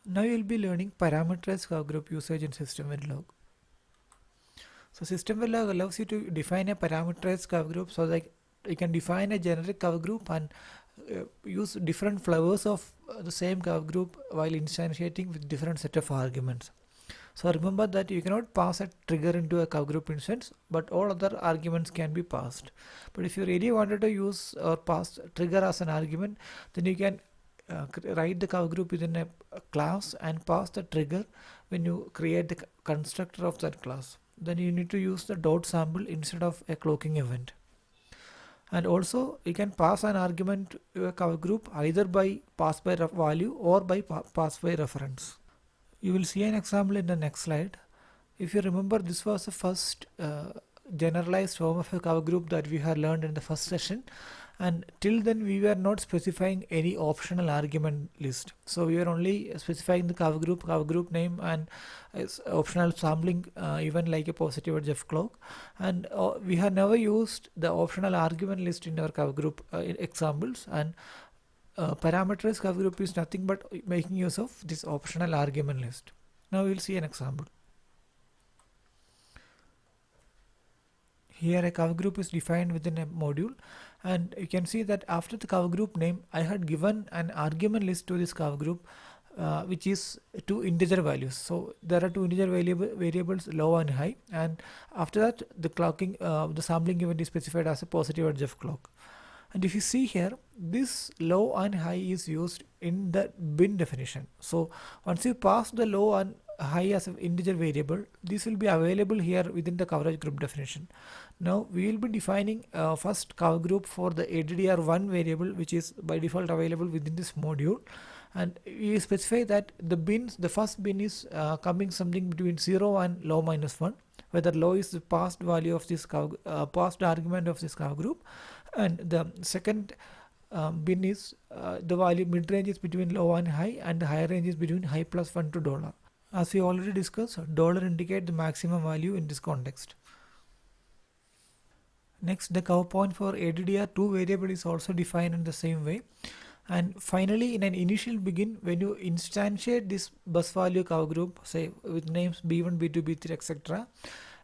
Now you will be learning parameterized Covergroup usage in Systemverilog. So Systemverilog allows you to define a parameterized Covergroup so that you can define a generic Covergroup and use different flavors of the same Covergroup while instantiating with different set of arguments. So remember that you cannot pass a trigger into a Covergroup instance, but all other arguments can be passed. But if you really wanted to use or pass trigger as an argument, then you can write the Covergroup within a class and pass the trigger when you create the constructor of that class. Then you need to use the dot sample instead of a clocking event. And also you can pass an argument to a Covergroup either by pass by value or by pass by reference. You will see an example in the next slide. If you remember, this was the first generalized form of a Covergroup that we had learned in the first session, and till then we were not specifying any optional argument list. So we were only specifying the Covergroup name, and optional sampling even like a positive edge of clock, and we have never used the optional argument list in our Covergroup examples. And parameterized Covergroup is nothing but making use of this optional argument list. Now we will see an example. Here a Covergroup is defined within a module, and you can see that after the Covergroup name I had given an argument list to this Covergroup which is two integer values. So there are two integer variables low and high, and after that the sampling event is specified as a positive edge of clock. And if you see here, this low and high is used in the bin definition. So once you pass the low and high as an integer variable, this will be available here within the coverage group definition. Now we will be defining first Covergroup for the ADDR1 variable, which is by default available within this module, and we specify that the first bin is coming something between 0 and low minus 1, whether low is the passed value of this passed argument of this Covergroup, and the second bin is the value mid range is between low and high, and the higher range is between high plus 1 to $. As we already discussed, $ indicate the maximum value in this context. Next, the cover point for ADDR2 variable is also defined in the same way. And finally, in an initial begin, when you instantiate this bus value Covergroup, say with names B1, B2, B3, etc.,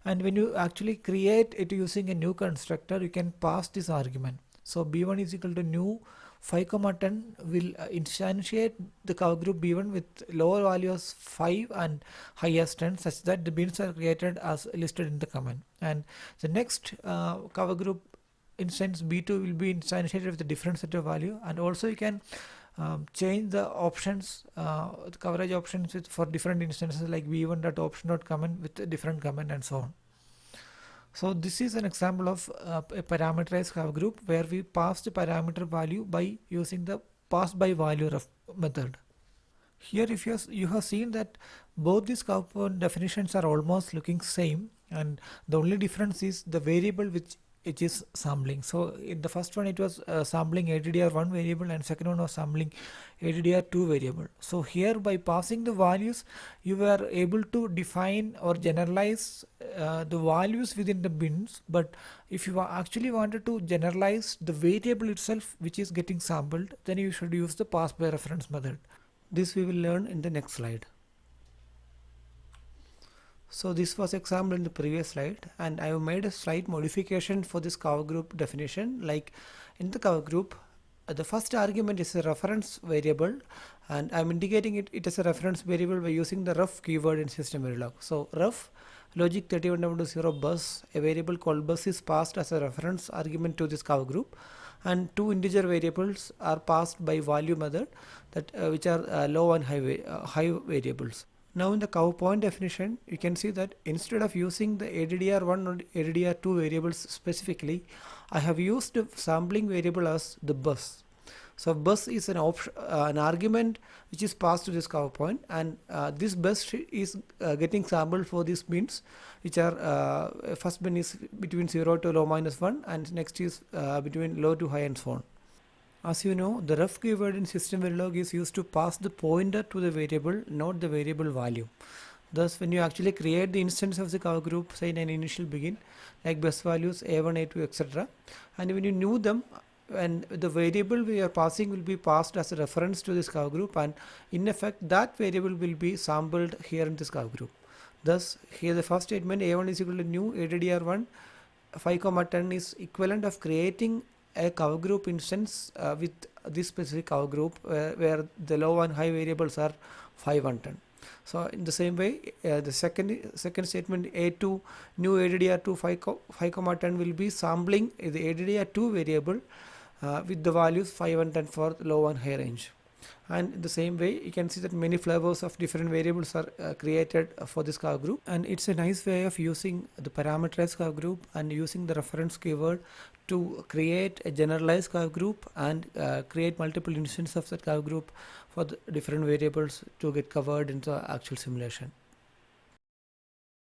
and when you actually create it using a new constructor, you can pass this argument. So B1 is equal to new 5,10 will instantiate the Covergroup B1 with lower values 5 and highest 10, such that the bins are created as listed in the comment. And the next Covergroup instance B2 will be instantiated with a different set of value, and also you can change the options, the coverage options for different instances like b1.option.comment with a different comment and so on. So this is an example of a parameterized Covergroup where we pass the parameter value by using the pass by value method. Here if you have seen that both these component definitions are almost looking same, and the only difference is the variable which it is sampling. So in the first one it was sampling ADDR1 variable, and second one was sampling ADDR2 variable. So here by passing the values you were able to define or generalize the values within the bins, but if you actually wanted to generalize the variable itself which is getting sampled, then you should use the pass by reference method. This we will learn in the next slide. So this was example in the previous slide, and I have made a slight modification for this Covergroup definition. Like in the Covergroup, the first argument is a reference variable, and I'm indicating it as a reference variable by using the ref keyword in Systemverilog. So ref logic 31.0 bus, a variable called bus is passed as a reference argument to this Covergroup, and two integer variables are passed by value method, that which are low and high variables. Now in the cover point definition, you can see that instead of using the ADDR1 or ADDR2 variables specifically, I have used the sampling variable as the bus. So bus is an argument which is passed to this cover point, and this bus is getting sampled for these bins, which are first bin is between 0 to low minus 1, and next is between low to high and so on. As you know, the ref keyword in Systemverilog is used to pass the pointer to the variable, not the variable value. Thus, when you actually create the instance of the Covergroup, say in an initial begin, like bus values A1, A2, etc., and when you new them, and the variable we are passing will be passed as a reference to this curve group, and in effect that variable will be sampled here in this curve group. Thus here the first statement, a1 is equal to new addr1 5,10 is equivalent of creating a cover group instance with this specific cover group where the low and high variables are 5 and 10. So in the same way, the second statement, a2 new addr2 5,10 will be sampling the addr2 variable with the values 5 and 10 for low and high range. And in the same way, you can see that many flavors of different variables are created for this curve group, and it's a nice way of using the parameterized curve group and using the reference keyword to create a generalized curve group and create multiple instances of that curve group for the different variables to get covered in the actual simulation.